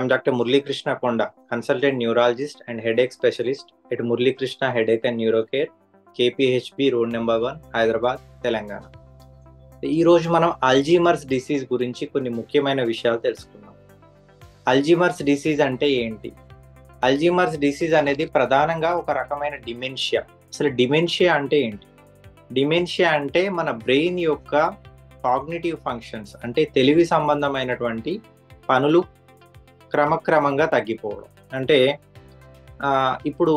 I'm Dr. Murli Krishna Konda, consultant neurologist and headache specialist at Murli Krishna Headache and Neurocare, KPHB road number 1, Hyderabad, Telangana. ఈరోజు మనం Alzheimer's disease గురించి కొన్ని ముఖ్యమైన విషయాలు తెలుసుకుందాం. అల్జీమర్స్ డిసీజ్ అంటే ఏంటి? అల్జీమర్స్ డిసీజ్ అనేది ప్రధానంగా ఒక రకమైన డిమెన్షియా. అసలు డిమెన్షియా అంటే ఏంటి? డిమెన్షియా అంటే మన బ్రెయిన్ యొక్క కాగ్నిటివ్ ఫంక్షన్స్, అంటే తెలివి సంబంధమైనటువంటి పనులు క్రమక్రమంగా తగ్గిపోవడం. అంటే ఇప్పుడు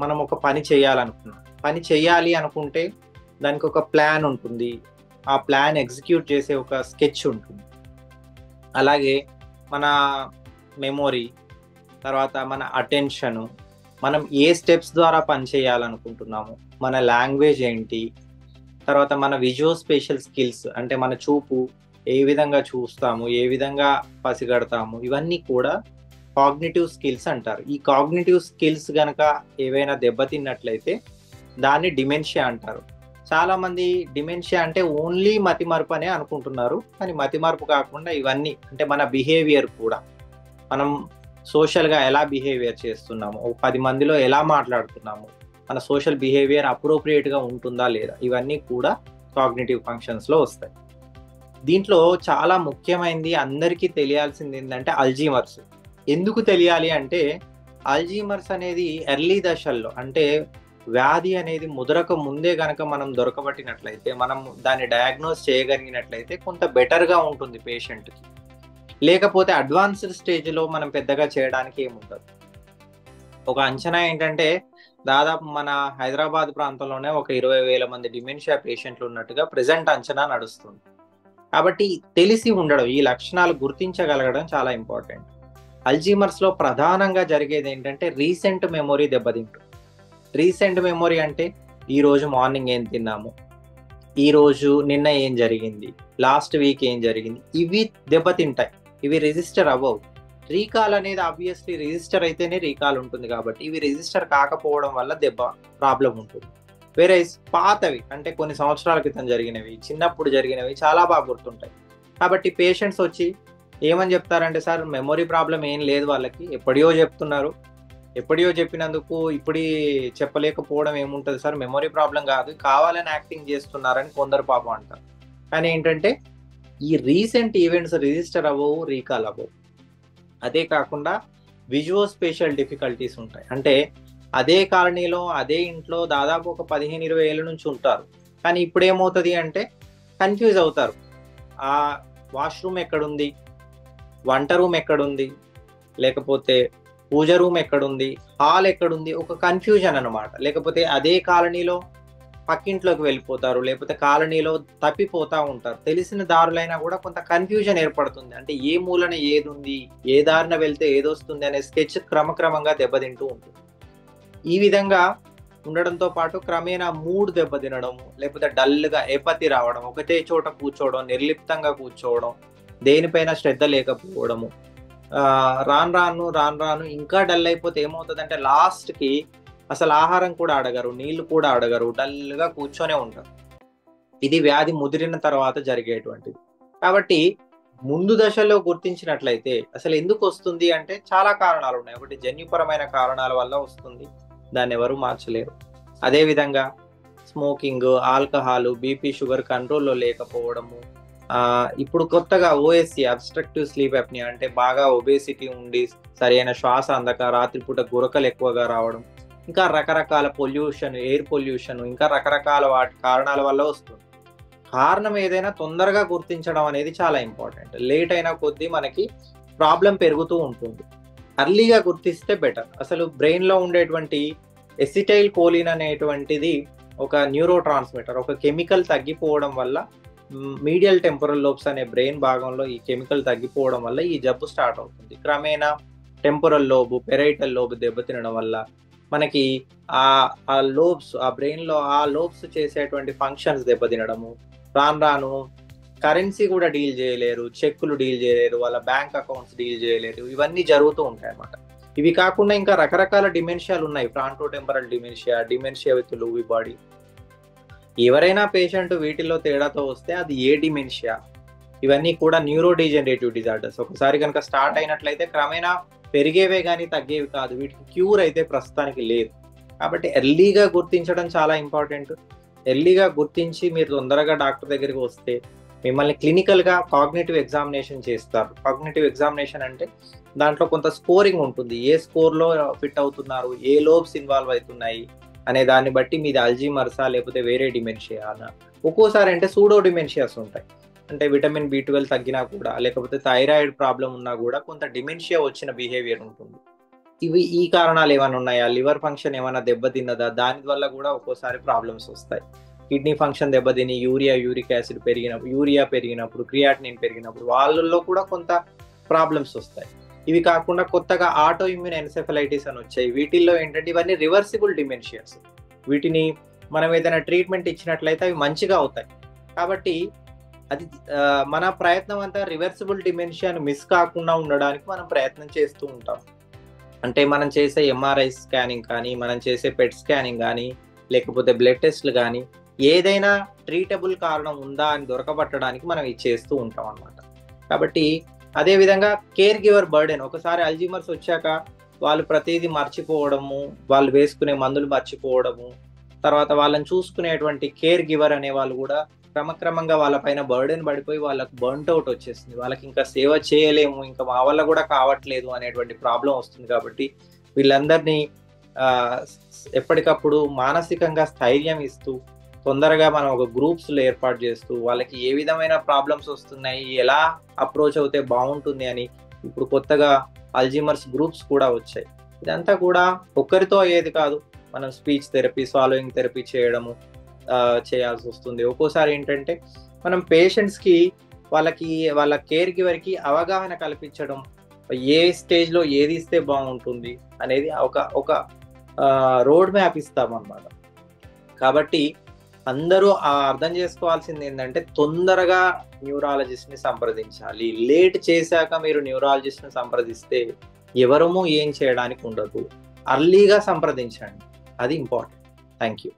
మనం ఒక పని చేయాలనుకున్నాం. పని చేయాలి అనుకుంటే దానికి ఒక ప్లాన్ ఉంటుంది, ఆ ప్లాన్ ఎగ్జిక్యూట్ చేసే ఒక స్కెచ్ ఉంటుంది. అలాగే మన మెమొరీ, తర్వాత మన అటెన్షను, మనం ఏ స్టెప్స్ ద్వారా పని చేయాలనుకుంటున్నాము, మన లాంగ్వేజ్ ఏంటి, తర్వాత మన విజువోస్పేషియల్ స్కిల్స్, అంటే మన చూపు ఏ విధంగా చూస్తాము, ఏ విధంగా పసిగడతాము, ఇవన్నీ కూడా కాగ్నిటివ్ స్కిల్స్ అంటారు. ఈ కాగ్నిటివ్ స్కిల్స్ కనుక ఏవైనా దెబ్బతిన్నట్లయితే దాన్ని డిమెన్షియా అంటారు. చాలా మంది డిమెన్షియా అంటే ఓన్లీ మతిమరుపు అనే అనుకుంటున్నారు, కానీ మతిమరుపు కాకుండా ఇవన్నీ, అంటే మన బిహేవియర్ కూడా, మనం సోషల్గా ఎలా బిహేవియర్ చేస్తున్నాము, 10 మందిలో ఎలా మాట్లాడుతున్నాము, మన సోషల్ బిహేవియర్ అప్రోప్రియేట్గా ఉంటుందా లేదా, ఇవన్నీ కూడా కాగ్నిటివ్ ఫంక్షన్స్లో వస్తాయి. దీంట్లో చాలా ముఖ్యమైనది, అందరికీ తెలియాల్సింది ఏంటంటే అల్జీమర్స్. ఎందుకు తెలియాలి అంటే, అల్జీమర్స్ అనేది ఎర్లీ దశల్లో, అంటే వ్యాధి అనేది ముదరక ముందే కనుక మనం దొరకబట్టినట్లయితే, మనం దాన్ని డయాగ్నోస్ చేయగలిగినట్లయితే కొంత బెటర్గా ఉంటుంది పేషెంట్కి. లేకపోతే అడ్వాన్స్డ్ స్టేజ్లో మనం పెద్దగా చేయడానికి ఏముండదు. ఒక అంచనా ఏంటంటే, దాదాపు మన హైదరాబాద్ ప్రాంతంలోనే ఒక 20,000 మంది డిమెన్షియా పేషెంట్లు ఉన్నట్టుగా ప్రెజెంట్ అంచనా నడుస్తుంది. కాబట్టి తెలిసి ఉండడం, ఈ లక్షణాలు గుర్తించగలగడం చాలా ఇంపార్టెంట్. అల్జీమర్స్లో ప్రధానంగా జరిగేది ఏంటంటే రీసెంట్ మెమొరీ దెబ్బతింటుంది. రీసెంట్ మెమొరీ అంటే ఈరోజు మార్నింగ్ ఏం తిన్నాము, ఈరోజు నిన్న ఏం జరిగింది, లాస్ట్ వీక్ ఏం జరిగింది, ఇవి దెబ్బతింటాయి. ఇవి రిజిస్టర్ అవ్వవు. రీకాల్ అనేది ఆబ్వియస్లీ రిజిస్టర్ అయితేనే రీకాల్ ఉంటుంది, కాబట్టి ఇవి రిజిస్టర్ కాకపోవడం వల్ల ప్రాబ్లం ఉంటుంది. వేరే పాతవి, అంటే కొన్ని సంవత్సరాల క్రితం జరిగినవి, చిన్నప్పుడు జరిగినవి చాలా బాగా గుర్తుంటాయి. కాబట్టి పేషెంట్స్ వచ్చి ఏమని చెప్తారంటే, సార్ మెమొరీ ప్రాబ్లం ఏం లేదు, వాళ్ళకి ఎప్పుడో చెప్తున్నారు, ఎప్పుడో చెప్పినందుకు ఇప్పుడు చెప్పలేకపోవడం ఏముంటుంది సార్, మెమొరీ ప్రాబ్లం కాదు, కావాలని యాక్టింగ్ చేస్తున్నారని కొందరు పాపం అంటారు. కానీ ఏంటంటే ఈ రీసెంట్ ఈవెంట్స్ రిజిస్టర్ అవ్వవు, రీకాల్ అవ్వవు. అదే కాకుండా విజువోస్పేషియల్ డిఫికల్టీస్ ఉంటాయి. అంటే అదే కాలనీలో, అదే ఇంట్లో దాదాపు ఒక 15-20 ఏళ్ళ నుంచి ఉంటారు, కానీ ఇప్పుడు ఏమవుతుంది అంటే కన్ఫ్యూజ్ అవుతారు. ఆ వాష్రూమ్ ఎక్కడుంది, వంట రూమ్ ఎక్కడుంది, లేకపోతే పూజ రూమ్ ఎక్కడుంది, హాల్ ఎక్కడుంది, ఒక కన్ఫ్యూజన్ అనమాట. లేకపోతే అదే కాలనీలో పక్కింట్లోకి వెళ్ళిపోతారు, లేకపోతే కాలనీలో తప్పిపోతూ ఉంటారు. తెలిసిన దారులైనా కూడా కొంత కన్ఫ్యూజన్ ఏర్పడుతుంది. అంటే ఏ మూలన ఏది ఉంది, ఏ దారిన వెళ్తే ఏదొస్తుంది అనే స్కెచ్ క్రమక్రమంగా దెబ్బతింటూ ఉంటుంది. ఈ విధంగా ఉండడంతో పాటు క్రమేణా మూడ్ దెబ్బతినడము, లేకపోతే డల్గా ఎపతి రావడం, ఒకటే చోట కూర్చోవడం, నిర్లిప్తంగా కూర్చోవడం, దేనిపైన శ్రద్ధ లేకపోవడము, రాను రాను ఇంకా డల్ అయిపోతే ఏమవుతుందంటే లాస్ట్కి అసలు ఆహారం కూడా అడగరు, నీళ్లు కూడా అడగరు, డల్గా కూర్చొనే ఉంటారు. ఇది వ్యాధి ముదిరిన తర్వాత జరిగేటువంటిది. కాబట్టి ముందు దశలో గుర్తించినట్లయితే అసలు ఎందుకు వస్తుంది అంటే చాలా కారణాలు ఉన్నాయి. ఒకటి జన్యుపరమైన కారణాల వల్ల వస్తుంది, దాన్ని ఎవరు మార్చలేరు. అదేవిధంగా స్మోకింగ్, ఆల్కహాల్, బీపీ, షుగర్ కంట్రోల్లో లేకపోవడము, ఇప్పుడు కొత్తగా ఓఎస్సి, అబ్స్ట్రక్టివ్ స్లీప్ అప్నియా, అంటే బాగా ఒబేసిటీ ఉండి సరైన శ్వాస అందక రాత్రిపూట గురకలు ఎక్కువగా రావడం, ఇంకా రకరకాల పొల్యూషన్, ఎయిర్ పొల్యూషన్, ఇంకా రకరకాల వాటి కారణాల వల్ల వస్తుంది. కారణం ఏదైనా తొందరగా గుర్తించడం అనేది చాలా ఇంపార్టెంట్. లేట్ అయినా కొద్దీ మనకి ప్రాబ్లం పెరుగుతూ ఉంటుంది. అర్లీగా గుర్తిస్తే బెటర్. అసలు బ్రెయిన్లో ఉండేటువంటి ఎసిటైల్ కోలిన్ అనేటువంటిది ఒక న్యూరో ట్రాన్స్మిటర్, ఒక కెమికల్ తగ్గిపోవడం వల్ల, మీడియల్ టెంపరల్ లోబ్స్ అనే బ్రెయిన్ భాగంలో ఈ కెమికల్ తగ్గిపోవడం వల్ల ఈ జబ్బు స్టార్ట్ అవుతుంది. క్రమేణా టెంపరల్ లోబు, పెరైటల్ లోబు దెబ్బతినడం వల్ల మనకి ఆ లోబ్స్, ఆ బ్రెయిన్లో ఆ లోబ్స్ చేసేటువంటి ఫంక్షన్స్ దెబ్బతినడము, రాను కరెన్సీ కూడా డీల్ చేయలేరు, చెక్కులు డీల్ చేయలేరు, వాళ్ళ బ్యాంక్ అకౌంట్స్ డీల్ చేయలేరు, ఇవన్నీ జరుగుతూ ఉంటాయి అన్నమాట. ఇవి కాకుండా ఇంకా రకరకాల డిమెన్షియాలు ఉన్నాయి. Fronto temporal dementia, dementia with lewy body. ఎవరైనా పేషెంట్ వీటిల్లో తేడాతో వస్తే అది ఏ డిమెన్షియా, ఇవన్నీ కూడా న్యూరో డిజనరేటివ్ డిజార్డర్స్. ఒకసారి కనుక స్టార్ట్ అయినట్లయితే క్రమేణా పెరిగేవే కానీ తగ్గేవి కాదు. వీటికి క్యూర్ అయితే ప్రస్తుతానికి లేదు. కాబట్టి ఎర్లీగా గుర్తించడం చాలా ఇంపార్టెంట్. ఎర్లీగా గుర్తించి మీరు తొందరగా డాక్టర్ దగ్గరికి వస్తే మిమ్మల్ని క్లినికల్గా కాగ్నిటివ్ ఎగ్జామినేషన్ చేస్తారు. కాగ్నిటివ్ ఎగ్జామినేషన్ అంటే దాంట్లో కొంత స్కోరింగ్ ఉంటుంది. ఏ స్కోర్లో ఫిట్ అవుతున్నారు, ఏ లోబ్స్ ఇన్వాల్వ్ అవుతున్నాయి అనే దాన్ని బట్టి మీది అల్జీమర్సా లేకపోతే వేరే డిమెన్షియానా. ఒక్కోసారి అంటే సూడో డిమెన్షియాస్ ఉంటాయి. అంటే విటమిన్ B12 తగ్గినా కూడా, లేకపోతే థైరాయిడ్ ప్రాబ్లం ఉన్నా కూడా కొంత డిమెన్షియా వచ్చిన బిహేవియర్ ఉంటుంది. ఈ కారణాలు ఏమైనా ఉన్నాయా, లివర్ ఫంక్షన్ ఏమైనా దెబ్బతిన్నదా, దాని వల్ల కూడా ఒక్కోసారి ప్రాబ్లమ్స్ వస్తాయి. కిడ్నీ ఫంక్షన్ దెబ్బతిని యూరిక్ యాసిడ్ పెరిగినప్పుడు, యూరియా పెరిగినప్పుడు, క్రియాటినిన్ పెరిగినప్పుడు వాళ్ళల్లో కూడా కొంత ప్రాబ్లమ్స్ వస్తాయి. ఇవి కాకుండా కొత్తగా ఆటో ఇమ్యూన్ ఎన్సెఫలైటిస్ అని వచ్చాయి. వీటిల్లో ఏంటంటే ఇవన్నీ రివర్సిబుల్ డిమెన్షియాస్. వీటిని మనం ఏదైనా ట్రీట్మెంట్ ఇచ్చినట్లయితే అవి మంచిగా అవుతాయి. కాబట్టి అది మన ప్రయత్నం అంతా రివర్సిబుల్ డిమెన్షియాను మిస్ కాకుండా ఉండడానికి మనం ప్రయత్నం చేస్తూ ఉంటాం. అంటే మనం చేసే MRI స్కానింగ్ కానీ, మనం చేసే PET స్కానింగ్ కానీ, లేకపోతే బ్లడ్ టెస్ట్లు కానీ, ఏదైనా ట్రీటబుల్ కారణం ఉందా అని దొరకబట్టడానికి మనం ఇది చేస్తూ ఉంటాం అన్నమాట. కాబట్టి అదేవిధంగా కేర్ గివర్ బర్డెన్, ఒకసారి అల్జీమర్స్ వచ్చాక వాళ్ళు ప్రతిదీ మర్చిపోవడము, వాళ్ళు వేసుకునే మందులు మర్చిపోవడము, తర్వాత వాళ్ళని చూసుకునేటువంటి కేర్ గివర్ అనే వాళ్ళు కూడా క్రమక్రమంగా వాళ్ళపైన బర్డెన్ పడిపోయి వాళ్ళకి బర్న్ట్ అవుట్ వచ్చేస్తుంది. వాళ్ళకి ఇంకా సేవ చేయలేము, ఇంకా మా వల్ల కూడా కావట్లేదు అనేటువంటి ప్రాబ్లం వస్తుంది. కాబట్టి వీళ్ళందరినీ ఎప్పటికప్పుడు మానసికంగా స్థైర్యం ఇస్తూ, తొందరగా మనం ఒక గ్రూప్స్లో ఏర్పాటు చేస్తూ, వాళ్ళకి ఏ విధమైన ప్రాబ్లమ్స్ వస్తున్నాయి, ఎలా అప్రోచ్ అవుతే బాగుంటుంది అని ఇప్పుడు కొత్తగా అల్జీమర్స్ గ్రూప్స్ కూడా వచ్చాయి. ఇదంతా కూడా ఒక్కరితో అయ్యేది కాదు. మనం స్పీచ్ థెరపీ, స్వాలోయింగ్ థెరపీ చేయాల్సి వస్తుంది. ఒక్కోసారి ఏంటంటే మనం పేషెంట్స్కి వాళ్ళ కేర్ గివర్కి అవగాహన కల్పించడం, ఏ స్టేజ్లో ఏది ఇస్తే బాగుంటుంది అనేది ఒక రోడ్ మ్యాప్ ఇస్తామన్నమాట. కాబట్టి అందరూ అర్థం చేసుకోవాల్సింది ఏంటంటే తొందరగా న్యూరాలజిస్ట్ని సంప్రదించాలి. లేట్ చేశాక మీరు న్యూరాలజిస్ట్ని సంప్రదిస్తే ఎవరము ఏం చేయడానికి ఉండదు. అర్లీగా సంప్రదించండి, అది ఇంపార్టెంట్. Thank you.